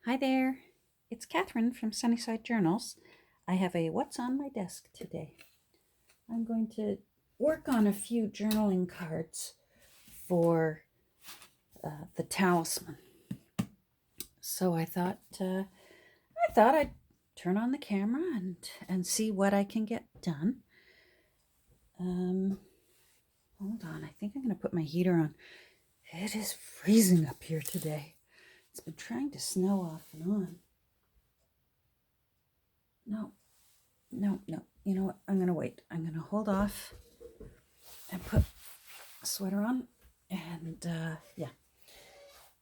Hi there, it's Catherine from Sunnyside Journals. I have a What's on my desk today. I'm going to work on a few journaling cards for the talisman. So I thought I'd turn on the camera and see what I can get done. Hold on, I think I'm going to put my heater on. It is freezing up here today. It's been trying to snow off and on. No. You know what? I'm going to wait. I'm going to hold off and put a sweater on. And yeah.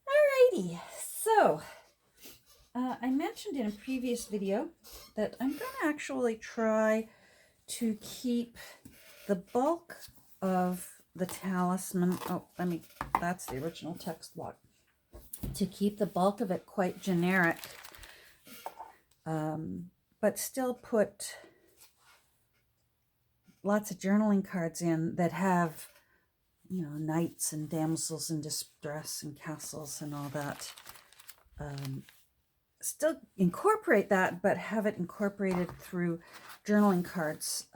Alrighty. So, I mentioned in a previous video that I'm going to actually try to keep the bulk of the talisman. That's the original text block. To keep the bulk of it quite generic. But still put lots of journaling cards in that have, knights and damsels in distress and castles and all that. Still incorporate that, but have it incorporated through journaling cards.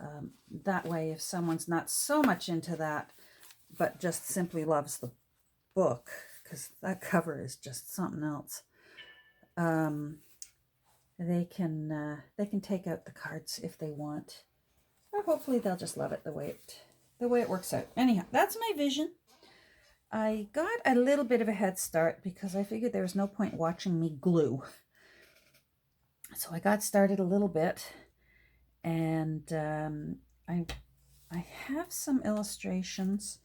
That way, if someone's not so much into that, but just simply loves the book, because that cover is just something else, they can take out the cards if they want, or hopefully they'll just love it the way it works out. Anyhow, that's my vision. I got a little bit of a head start because I figured there was no point watching me glue. So I got started a little bit, and I have some illustrations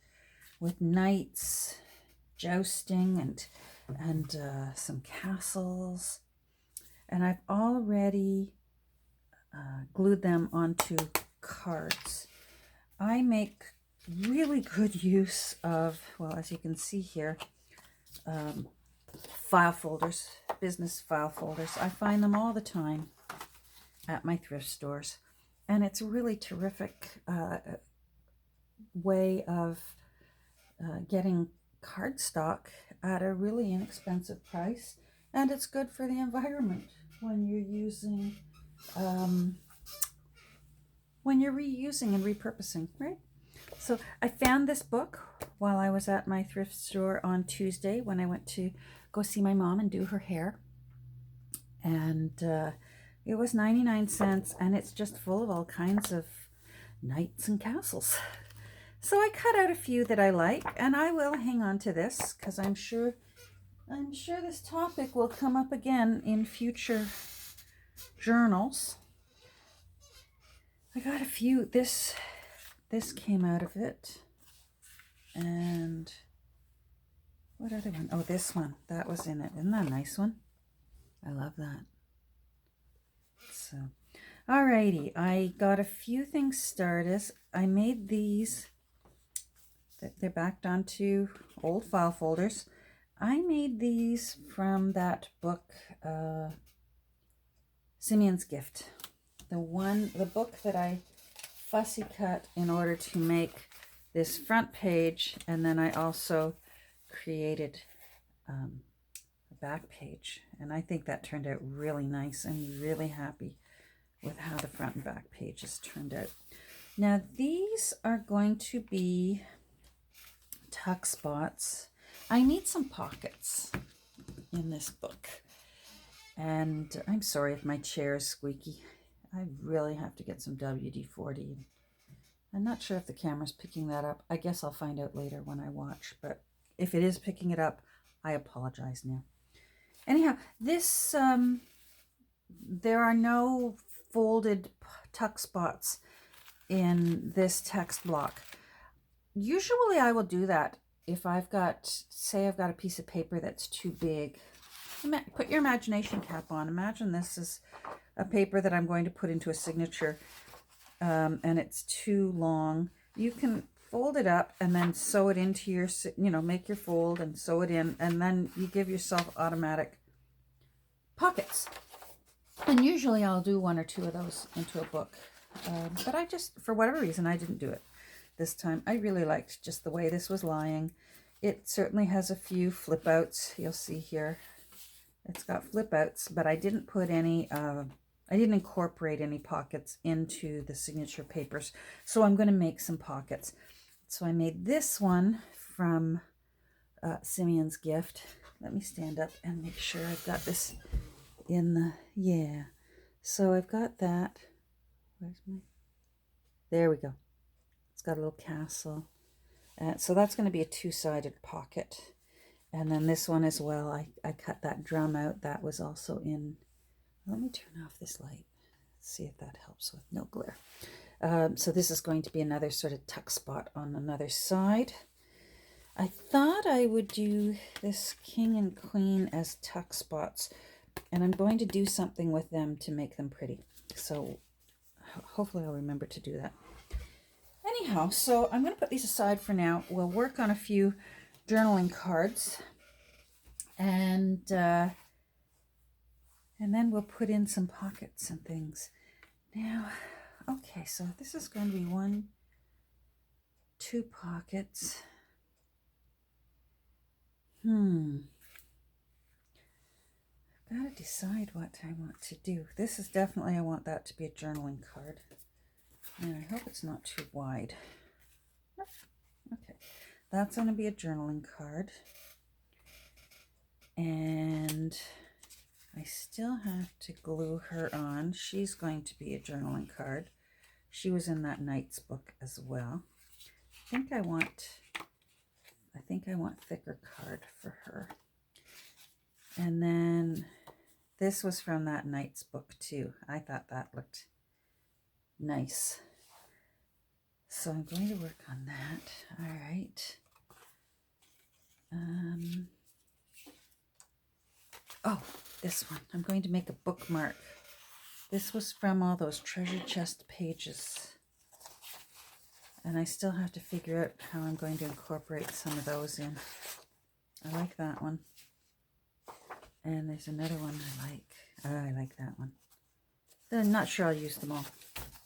with knights jousting and some castles, and I've already glued them onto cards. I make really good use of, well, as you can see here, file folders, business file folders. I find them all the time at my thrift stores, and it's a really terrific way of getting cardstock at a really inexpensive price, and it's good for the environment when you're using when you're reusing and repurposing, right? So I found this book while I was at my thrift store on Tuesday when I went to go see my mom and do her hair. And it was 99 cents, and it's just full of all kinds of knights and castles. So I cut out a few that I like, and I will hang on to this because I'm sure this topic will come up again in future journals. I got a few. This came out of it. And what other one? Oh, this one. That was in it. Isn't that a nice one? I love that. So, alrighty. I got a few things started. I made these. They're backed onto old file folders. I made these from that book, Simeon's Gift. The book that I fussy cut in order to make this front page, and then I also created a back page, and I think that turned out really nice. I'm really happy with how the front and back pages turned out. Now these are going to be tuck spots. I need some pockets in this book, and I'm sorry if my chair is squeaky. I really have to get some WD-40. I'm not sure if the camera's picking that up. I guess I'll find out later when I watch, but if it is picking it up, I apologize now. Anyhow, this, there are no folded tuck spots in this text block. Usually I will do that if I've got, say I've got a piece of paper that's too big. Put your imagination cap on. Imagine this is a paper that I'm going to put into a signature, and it's too long. You can fold it up and then sew it into your, make your fold and sew it in, and then you give yourself automatic pockets. And usually I'll do one or two of those into a book, but I just, for whatever reason, I didn't do it this time. I really liked just the way this was lying. It certainly has a few flip outs, you'll see here. It's got flip outs, but I didn't put any, I didn't incorporate any pockets into the signature papers. So I'm going to make some pockets. So I made this one from Simeon's gift. Let me stand up and make sure I've got this in the, yeah. So I've got that. Where's my, there we go. It's got a little castle. So that's going to be a two-sided pocket. And then this one as well, I cut that drum out. That was also in, let me turn off this light. See if that helps with no glare. So this is going to be another sort of tuck spot on another side. I thought I would do this king and queen as tuck spots, and I'm going to do something with them to make them pretty. So hopefully I'll remember to do that. Anyhow, so I'm going to put these aside for now. We'll work on a few journaling cards, and then we'll put in some pockets and things. Now, okay, so this is going to be 1, 2 pockets. I've got to decide what I want to do. This is definitely, I want that to be a journaling card. And I hope it's not too wide. Okay, that's going to be a journaling card. And I still have to glue her on. She's going to be a journaling card. She was in that Knight's book as well. I think I want thicker card for her. And then this was from that Knight's book too. I thought that looked nice. So I'm going to work on that. All right. Oh, this one. I'm going to make a bookmark. This was from all those treasure chest pages. And I still have to figure out how I'm going to incorporate some of those in. I like that one. And there's another one I like. Oh, I like that one. I'm not sure I'll use them all.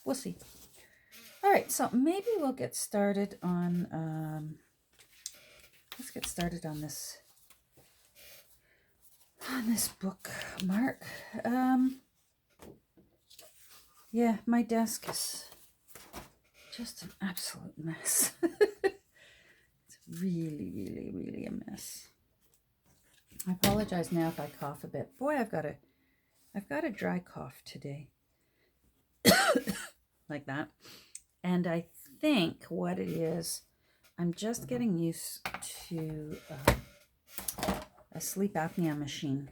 We'll see. All right, so maybe we'll get started on, let's get started on this bookmark. Yeah, my desk is just an absolute mess. It's really, really, really a mess. I apologize now if I cough a bit. Boy, I've got a dry cough today. Like that. And I think what it is, I'm just getting used to a sleep apnea machine,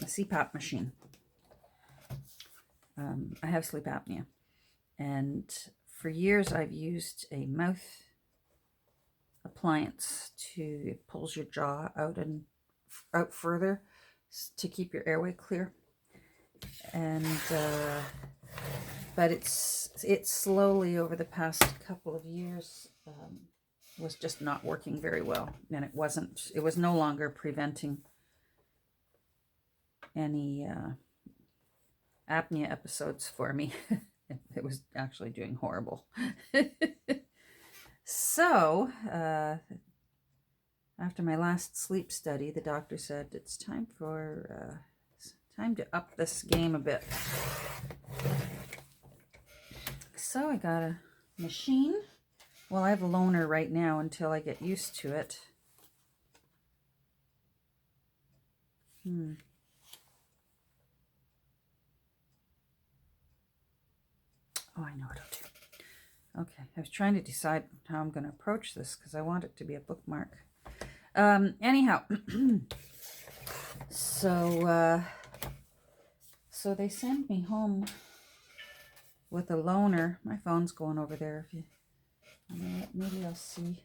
a CPAP machine. I have sleep apnea. And for years I've used a mouth appliance it pulls your jaw out and out further to keep your airway clear. And but it's slowly over the past couple of years was just not working very well, and it was no longer preventing any apnea episodes for me. It was actually doing horrible. So after my last sleep study, the doctor said it's time to up this game a bit. So I got a machine. Well, I have a loaner right now until I get used to it. Oh, I know what I'll do. Okay, I was trying to decide how I'm going to approach this because I want it to be a bookmark. Anyhow, so they sent me home with a loaner. My phone's going over there. If you, maybe I'll see,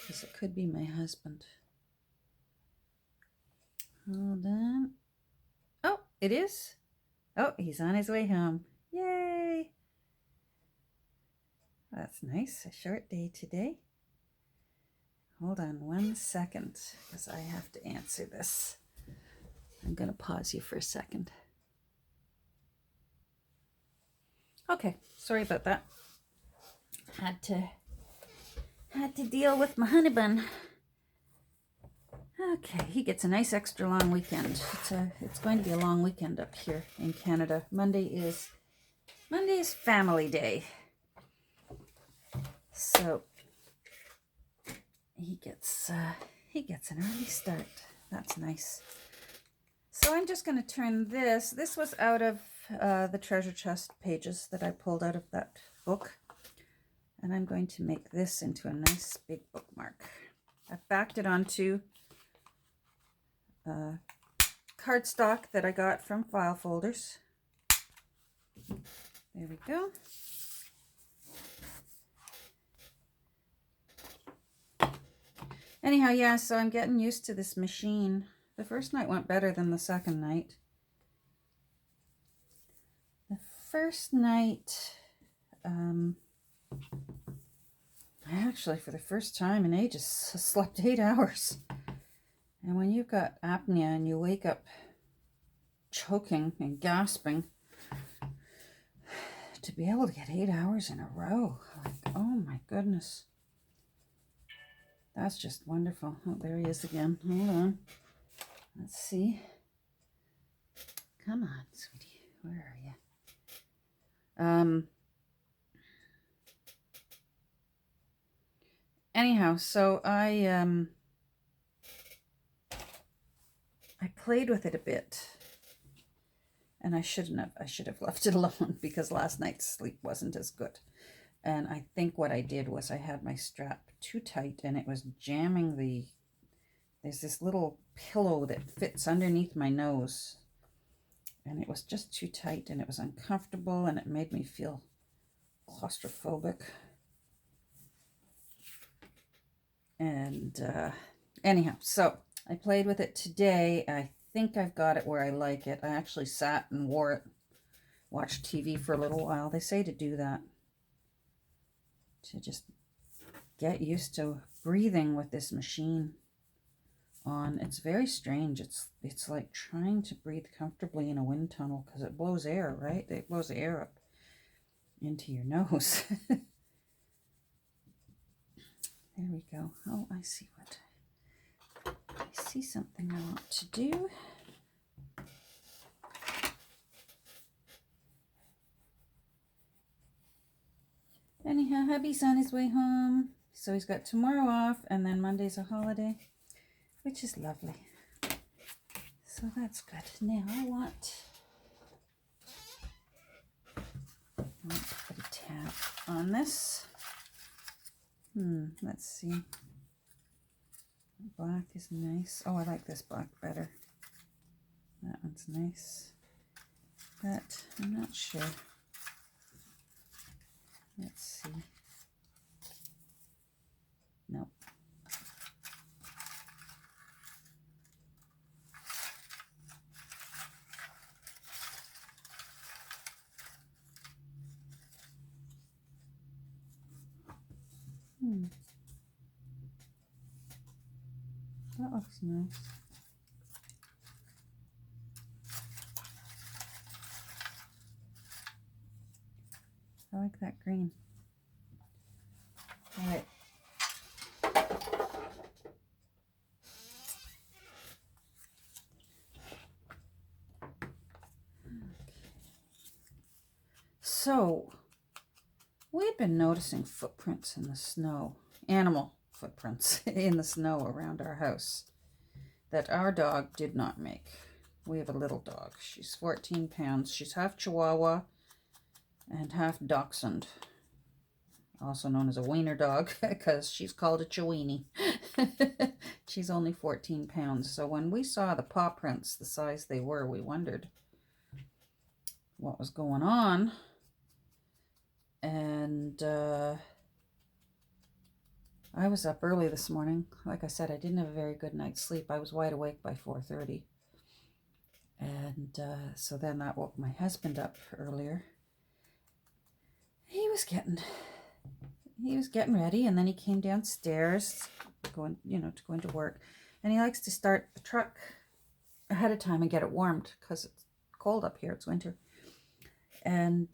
because it could be my husband. Hold on. Oh, it is. Oh, he's on his way home. Yay! That's nice. A short day today. Hold on 1 second, because I have to answer this. I'm going to pause you for a second. Okay, sorry about that. Had to deal with my honey bun. Okay, he gets a nice extra long weekend. It's going to be a long weekend up here in Canada. Monday is family day. So he gets an early start. That's nice. So I'm just going to turn this. This was out of the treasure chest pages that I pulled out of that book. And I'm going to make this into a nice big bookmark. I've backed it onto cardstock that I got from File Folders. There we go. Anyhow, yeah, so I'm getting used to this machine. The first night went better than the second night. The first night, I actually, for the first time in ages, slept 8 hours. And when you've got apnea and you wake up choking and gasping, to be able to get 8 hours in a row, like, oh my goodness. That's just wonderful. Oh, there he is again. Hold on. Let's see. Come on, sweetie. Where are you? Anyhow, so I played with it a bit. And I shouldn't have. I should have left it alone because last night's sleep wasn't as good. And I think what I did was I had my strap too tight and it was jamming there's this little pillow that fits underneath my nose. And it was just too tight and it was uncomfortable and it made me feel claustrophobic. And anyhow, so I played with it today. I think I've got it where I like it. I actually sat and wore it, watched TV for a little while. They say to do that, to just get used to breathing with this machine on. It's very strange. It's like trying to breathe comfortably in a wind tunnel because it blows air, right? It blows air up into your nose. There we go. Oh, I see something I want to do. Anyhow, hubby's on his way home. So he's got tomorrow off and then Monday's a holiday, which is lovely. So that's good. Now I want to put a tab on this. Let's see. Black is nice. Oh, I like this black better. That one's nice. But I'm not sure. Let's see. Nope. That looks nice. I like that green. All right. So, we've been noticing footprints in the snow, animal footprints in the snow around our house that our dog did not make. We have a little dog. She's 14 pounds. She's half Chihuahua and half Dachshund, also known as a wiener dog because she's called a Chiweenie. She's only 14 pounds. So when we saw the paw prints, the size they were, we wondered what was going on. And I was up early this morning. Like I said, I didn't have a very good night's sleep. I was wide awake by 4:30. And so then that woke my husband up earlier. He was getting ready, and then he came downstairs to go into work. And he likes to start the truck ahead of time and get it warmed because it's cold up here. It's winter. And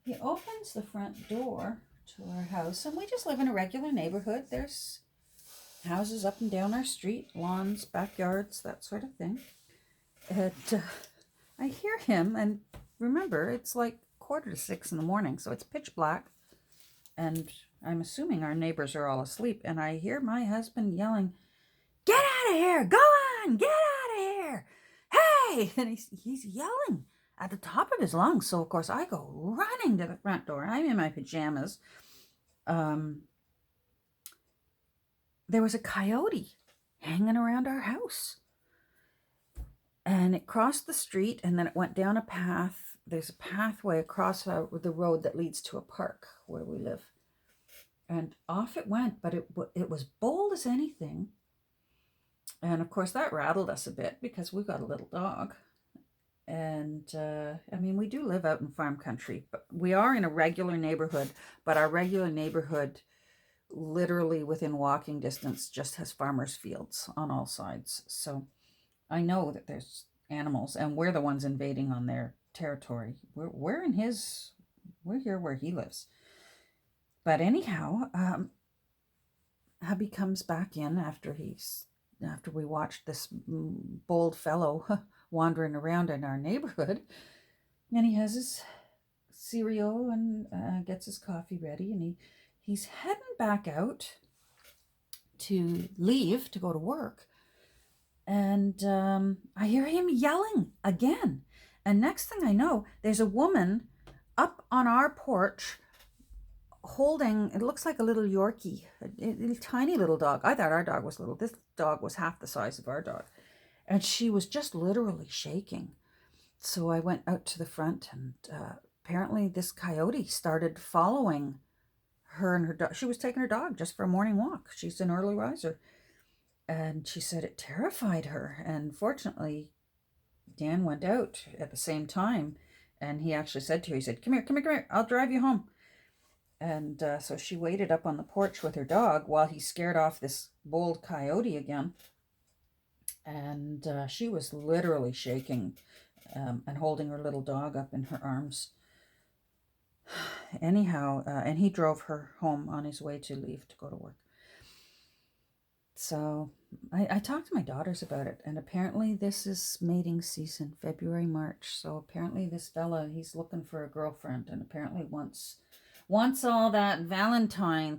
he opens the front door to our house, and we just live in a regular neighborhood. There's houses up and down our street, lawns, backyards, that sort of thing. And I hear him, and remember, it's like 5:45 in the morning, so it's pitch black, and I'm assuming our neighbors are all asleep, and I hear my husband yelling, "Get out of here! Go on! Get out of here! Hey!" And he's yelling at the top of his lungs. So, of course, I go running to the front door. I'm in my pajamas. There was a coyote hanging around our house. And it crossed the street, and then it went down a path. There's a pathway across the road that leads to a park where we live. And off it went, but it was bold as anything. And of course, that rattled us a bit because we've got a little dog. And I mean, we do live out in farm country, but we are in a regular neighborhood. But our regular neighborhood, literally within walking distance, just has farmers' fields on all sides. So I know that there's animals, and we're the ones invading on their territory. We're here where he lives. But anyhow, hubby comes back in after we watched this bold fellow wandering around in our neighborhood, and he has his cereal and gets his coffee ready, and he's heading back out to leave to go to work. And I hear him yelling again. And next thing I know, there's a woman up on our porch holding, it looks like a little Yorkie, a tiny little dog. I thought our dog was little. This dog was half the size of our dog. And she was just literally shaking. So I went out to the front, and apparently this coyote started following her and her dog. She was taking her dog just for a morning walk. She's an early riser. And she said it terrified her. And fortunately, Dan went out at the same time. And he actually said to her, he said, come here, I'll drive you home. And so she waited up on the porch with her dog while he scared off this bold coyote again. And she was literally shaking and holding her little dog up in her arms. Anyhow, and he drove her home on his way to leave to go to work. So I talked to my daughters about it, and apparently this is mating season, February, March. So apparently this fella, he's looking for a girlfriend, and apparently once all that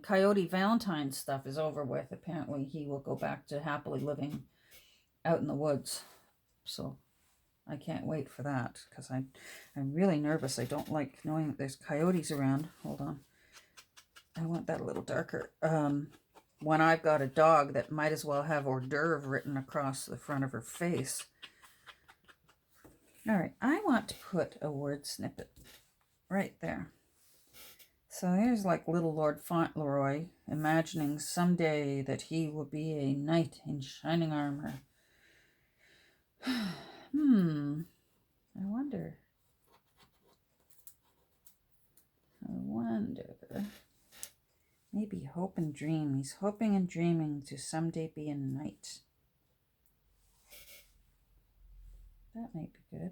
coyote Valentine stuff is over with, apparently he will go back to happily living out in the woods. So I can't wait for that, because I'm really nervous. I don't like knowing that there's coyotes around. Hold on. I want that a little darker. When I've got a dog that might as well have hors d'oeuvre written across the front of her face. All right, I want to put a word snippet right there. So here's like little Lord Fauntleroy imagining someday that he will be a knight in shining armor. I wonder. Maybe hope and dream. He's hoping and dreaming to someday be a knight. That might be good.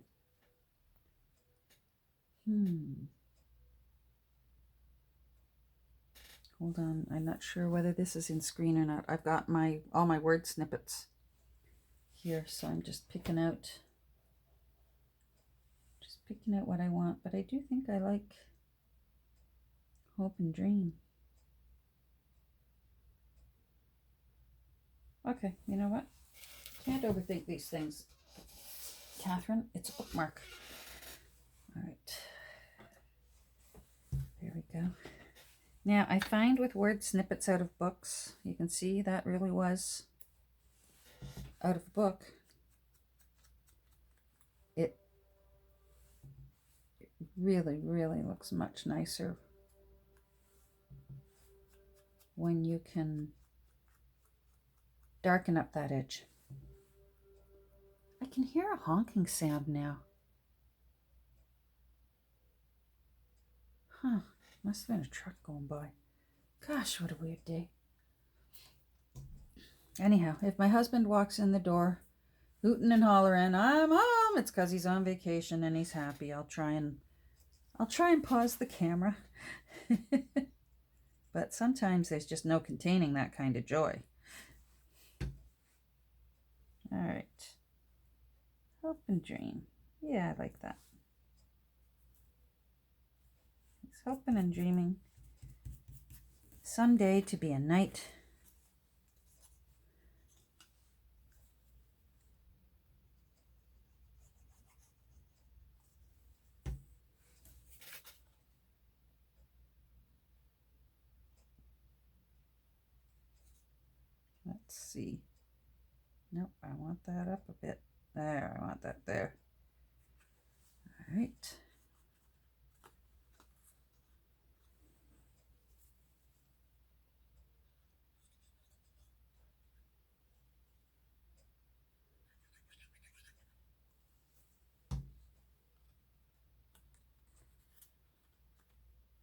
Hold on. I'm not sure whether this is in screen or not. I've got all my word snippets here, so I'm just picking out what I want. But I do think I like hope and dream. Okay, you know what? Can't overthink these things, Catherine. It's a bookmark. All right. There we go. Now, I find with word snippets out of books, you can see that really was out of the book. It really, really looks much nicer when you can darken up that edge. I can hear a honking sound now. Must have been a truck going by. Gosh, what a weird day. Anyhow, if my husband walks in the door hooting and hollering, "I'm home," it's because he's on vacation and he's happy. I'll try and pause the camera. But sometimes there's just no containing that kind of joy. All right. Hope and dream. Yeah, I like that. He's hoping and dreaming someday to be a knight. Let's see. Nope, I want that up a bit. There, I want that there. All right.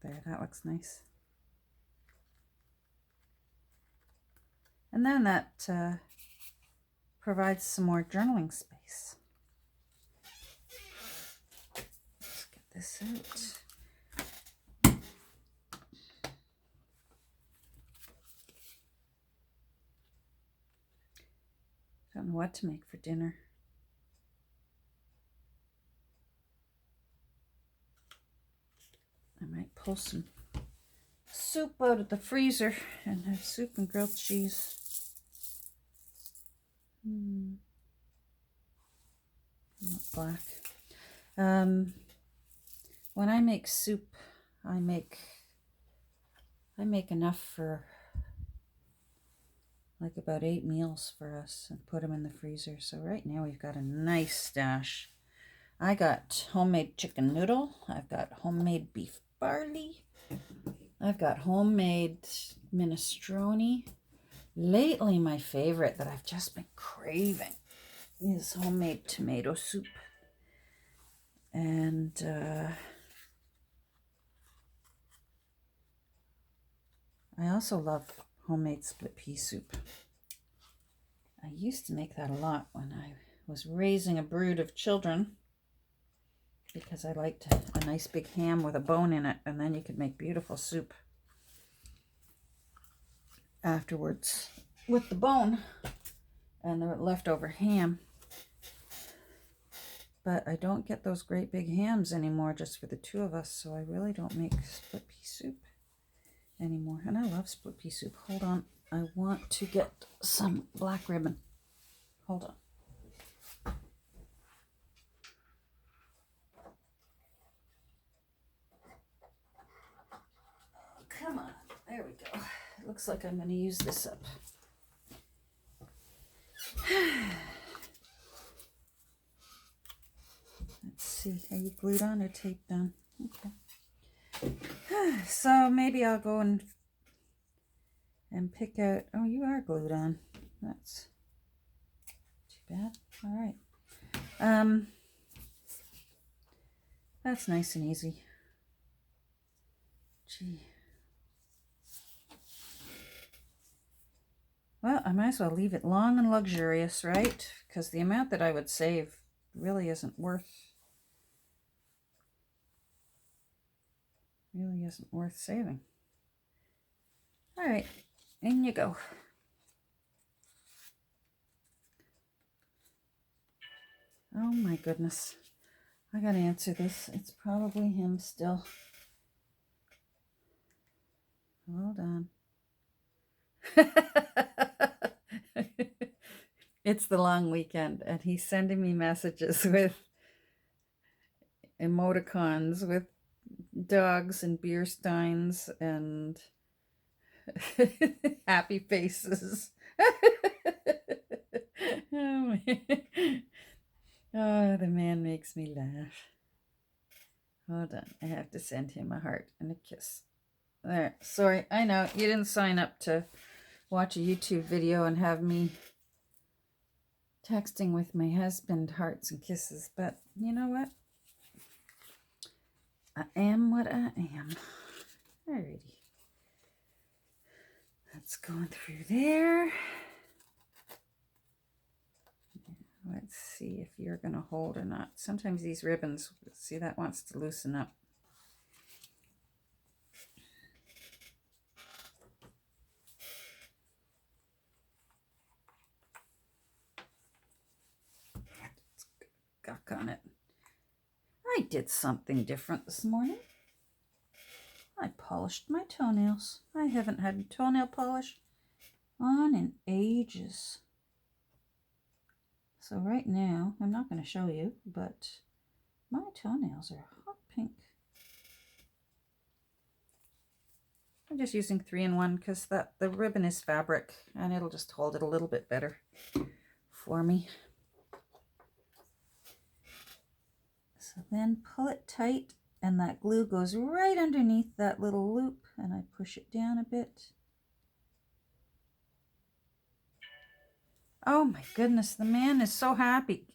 There, that looks nice. And then that provides some more journaling space. Let's get this out. Don't know what to make for dinner. I might pull some soup out of the freezer and have soup and grilled cheese. Not black. When I make soup, I make enough for like about 8 meals for us and put them in the freezer. So right now we've got a nice stash. I got homemade chicken noodle. I've got homemade beef barley. I've got homemade minestrone. Lately, my favorite that I've just been craving is homemade tomato soup. And I also love homemade split pea soup. I used to make that a lot when I was raising a brood of children because I liked a nice big ham with a bone in it, and then you could make beautiful soup afterwards with the bone and the leftover ham. But I don't get those great big hams anymore just for the two of us, so I really don't make split pea soup anymore. And I love split pea soup. Hold on, I want to get some black ribbon. Hold on. Oh, come on, there we go. It looks like I'm going to use this up. Let's see, are you glued on or taped on? Okay. So maybe I'll go and pick out, oh, you are glued on. That's too bad. All right. That's nice and easy. Gee. Well, I might as well leave it long and luxurious, right? Because the amount that I would save really isn't worth saving. All right, in you go. Oh my goodness. I gotta answer this. It's probably him still. Hold on. It's the long weekend, and he's sending me messages with emoticons with dogs and beer steins and happy faces. Oh, oh, the man makes me laugh. Hold on, I have to send him a heart and a kiss. There, sorry, I know, you didn't sign up to watch a YouTube video and have me texting with my husband hearts and kisses, but you know what? I am what I am. Alrighty. That's going through there. Let's see if you're going to hold or not. Sometimes these ribbons, see, that wants to loosen up. stuck on it. I did something different this morning. I polished my toenails. I haven't had toenail polish on in ages. So right now, I'm not going to show you, but my toenails are hot pink. I'm just using 3-in-1 because the ribbon is fabric and it'll just hold it a little bit better for me. So then pull it tight and that glue goes right underneath that little loop and I push it down a bit. Oh my goodness, the man is so happy.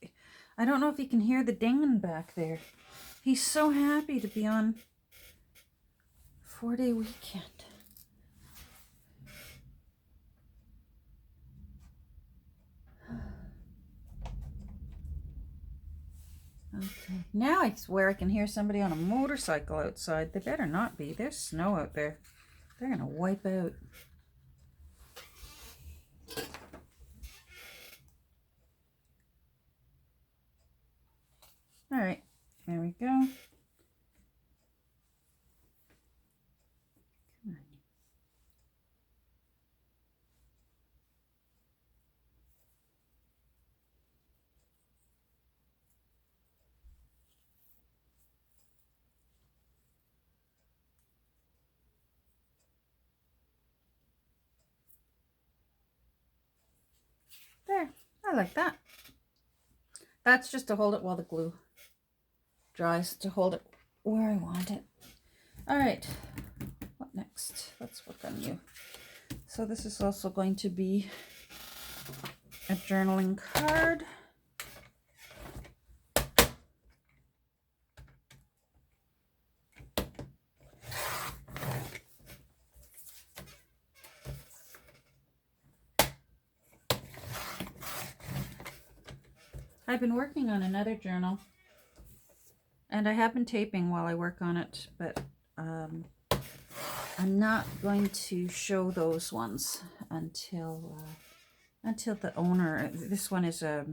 I don't know if you can hear the dinging back there. He's so happy to be on 4-day weekend. Okay, now I swear I can hear somebody on a motorcycle outside. They better not be. There's snow out there. They're going to wipe out. All right, there we go. Come on. There, I like that. That's just to hold it while the glue dries, to hold it where I want it. All right, what next? Let's work on you. So this is also going to be a journaling card. I've been working on another journal and I have been taping while I work on it, but I'm not going to show those ones until the owner, this one is a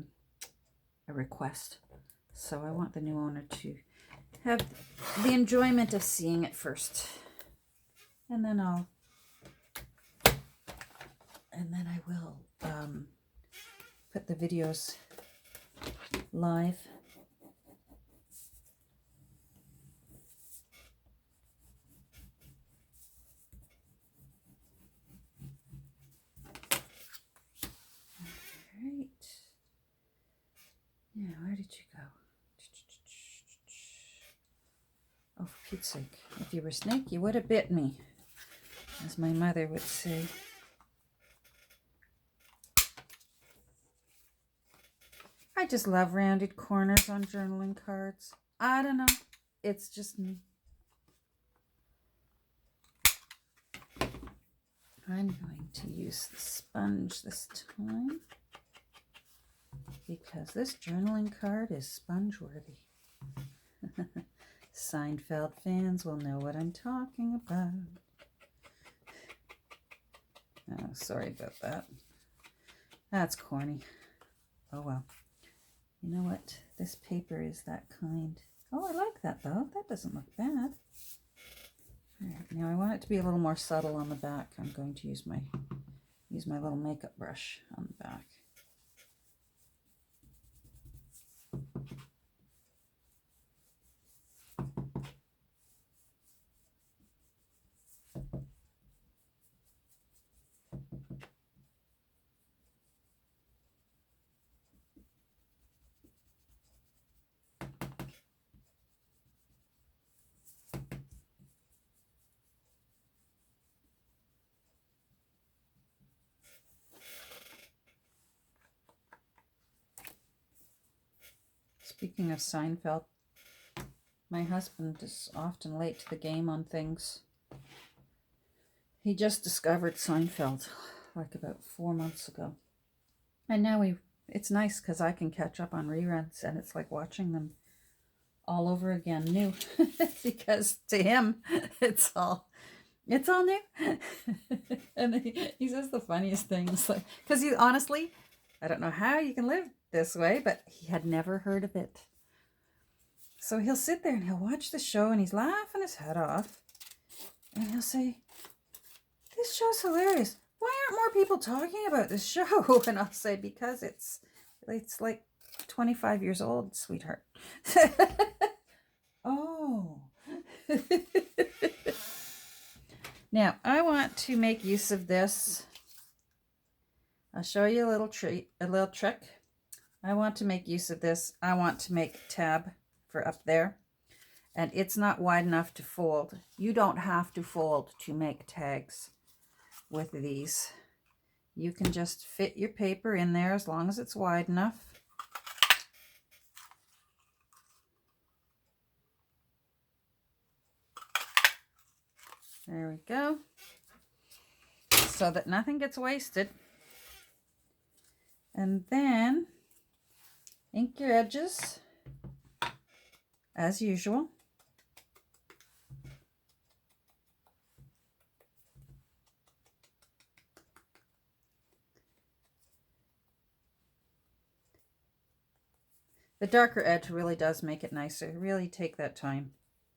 request, so I want the new owner to have the enjoyment of seeing it first, and then I will put the videos live. Right. Yeah, where did you go? Oh, for Pete's sake. If you were a snake, you would have bit me, as my mother would say. I just love rounded corners on journaling cards. I don't know. It's just me. I'm going to use the sponge this time because this journaling card is sponge worthy. Seinfeld fans will know what I'm talking about. Oh, sorry about that. That's corny. Oh well. You know what? This paper is that kind. Oh, I like that though. That doesn't look bad. All right, now I want it to be a little more subtle on the back. I'm going to use my little makeup brush on the back. Speaking of Seinfeld, my husband is often late to the game on things. He just discovered Seinfeld like about 4 months ago. And now it's nice because I can catch up on reruns and it's like watching them all over again new. Because to him, it's all new. And he says the funniest things. Like, because honestly, I don't know how you can live this way, but he had never heard of it. So he'll sit there and he'll watch the show and he's laughing his head off. And he'll say, "This show's hilarious. Why aren't more people talking about this show?" And I'll say, "Because it's like 25 years old, sweetheart." Oh. Now, I want to make use of this. I'll show you a little trick. I want to make use of this. I want to make a tab for up there. And it's not wide enough to fold. You don't have to fold to make tags with these. You can just fit your paper in there as long as it's wide enough. There we go. So that nothing gets wasted. And then ink your edges as usual. The darker edge really does make it nicer. Really take that time.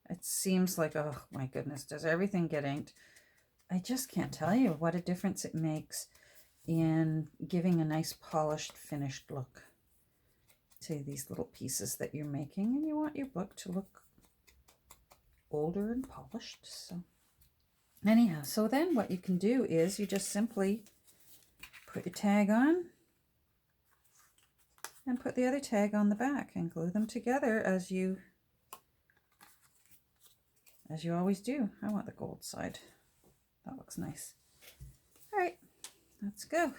It seems like, oh my goodness, does everything get inked? I just can't tell you what a difference it makes in giving a nice polished, finished look to these little pieces that you're making. And you want your book to look older and polished. So anyhow, so then what you can do is you just simply put your tag on and put the other tag on the back and glue them together as you always do. I want the gold side. That looks nice. All right, let's go.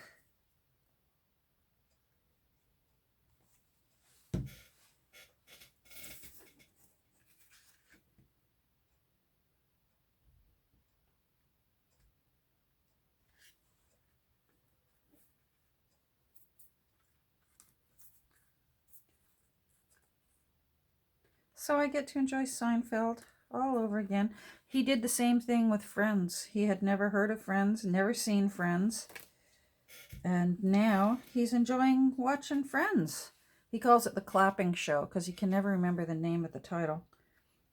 So I get to enjoy Seinfeld all over again. He did the same thing with Friends. He had never heard of Friends, never seen Friends. And now he's enjoying watching Friends. He calls it the clapping show because he can never remember the name of the title.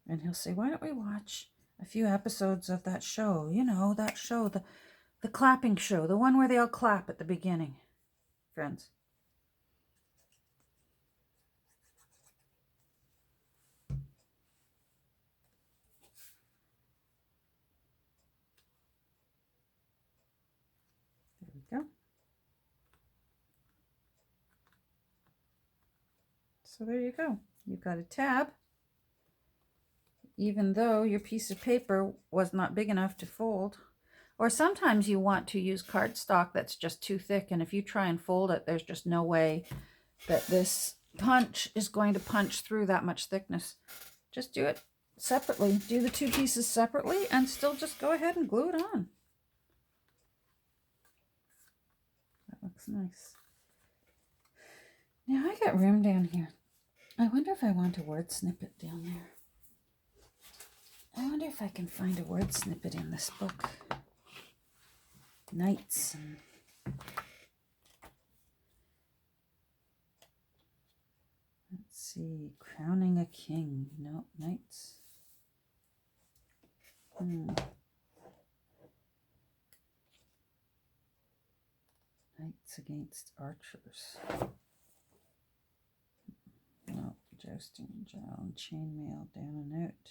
And he'll say, "Why don't we watch a few episodes of that show? You know, that show, the clapping show, the one where they all clap at the beginning." Friends. There we go. So there you go. You've got a tab. Even though your piece of paper was not big enough to fold. Or sometimes you want to use cardstock that's just too thick, and if you try and fold it, there's just no way that this punch is going to punch through that much thickness. Just do it separately. Do the two pieces separately and still just go ahead and glue it on. That looks nice. Now I got room down here. I wonder if I want a word snippet down there. I wonder if I can find a word snippet in this book. Knights and let's see, crowning a king. No, knights. Knights against archers. No, jousting, jowl, and chainmail, down and out.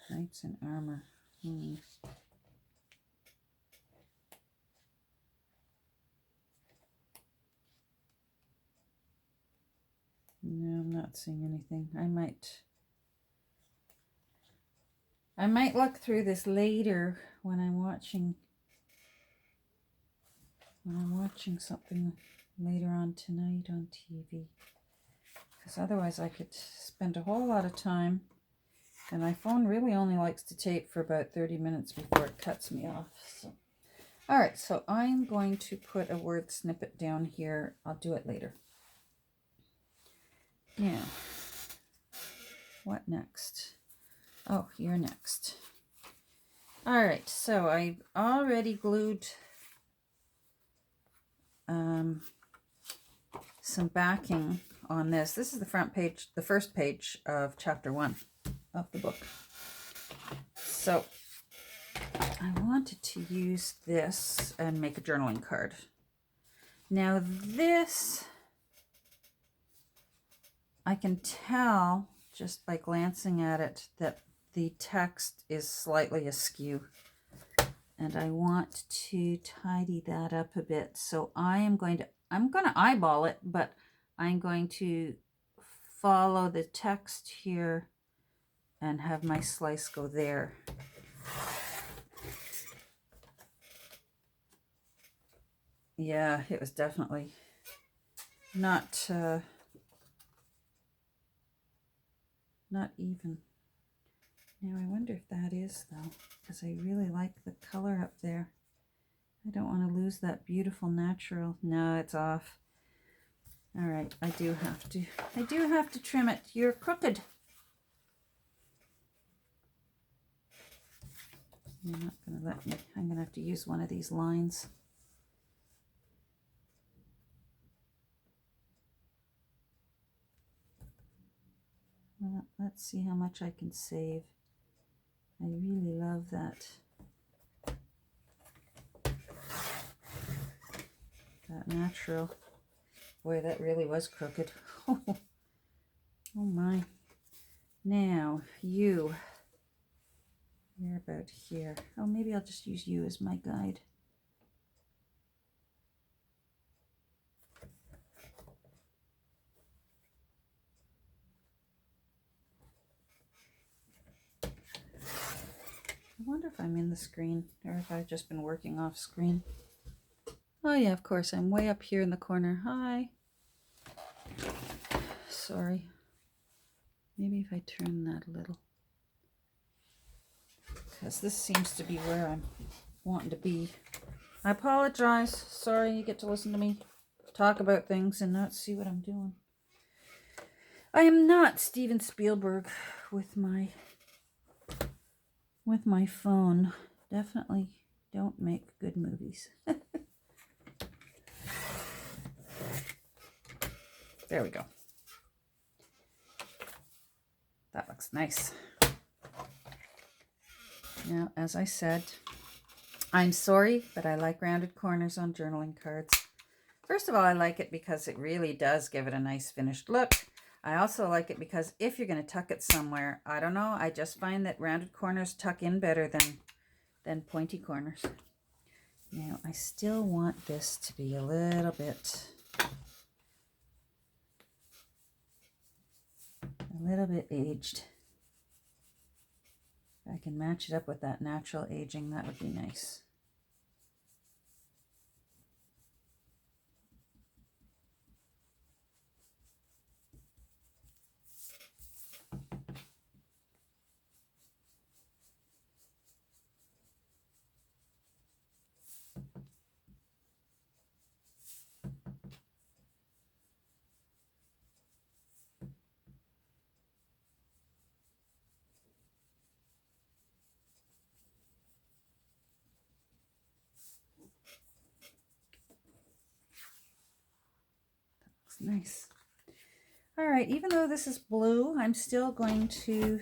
Knights in armor. No, I'm not seeing anything. I might look through this later when I'm watching something later on tonight on TV. Because otherwise I could spend a whole lot of time. And my phone really only likes to tape for about 30 minutes before it cuts me off. So, all right, so I'm going to put a word snippet down here. I'll do it later. Now, what next? Oh, you're next. All right, so I've already glued some backing on this. This is the front page, the first page of chapter 1 of the book. So I wanted to use this and make a journaling card. Now this, I can tell just by glancing at it that the text is slightly askew. And I want to tidy that up a bit. So I'm going to eyeball it, but I'm going to follow the text here and have my slice go there. Yeah, it was definitely not even. Now I wonder if that is though, because I really like the color up there. I don't want to lose that beautiful natural. No, it's off. All right, I do have to trim it. You're crooked. You're not going to let me. I'm going to have to use one of these lines. Well, let's see how much I can save. I really love that. That natural. Boy, that really was crooked. Oh my. Now, you're about here. Oh, maybe I'll just use you as my guide. I wonder if I'm in the screen or if I've just been working off screen. Oh yeah, of course, I'm way up here in the corner. Hi. Sorry. Maybe if I turn that a little. Because this seems to be where I'm wanting to be. I apologize. Sorry, you get to listen to me talk about things and not see what I'm doing. I am not Steven Spielberg with my phone. Definitely don't make good movies. There we go. That looks nice. Now, as I said, I'm sorry, but I like rounded corners on journaling cards. First of all, I like it because it really does give it a nice finished look. I also like it because if you're going to tuck it somewhere, I don't know, I just find that rounded corners tuck in better than pointy corners. Now, I still want this to be a little bit aged. If I can match it up with that natural aging, that would be nice. Nice. All right, even though this is blue, I'm still going to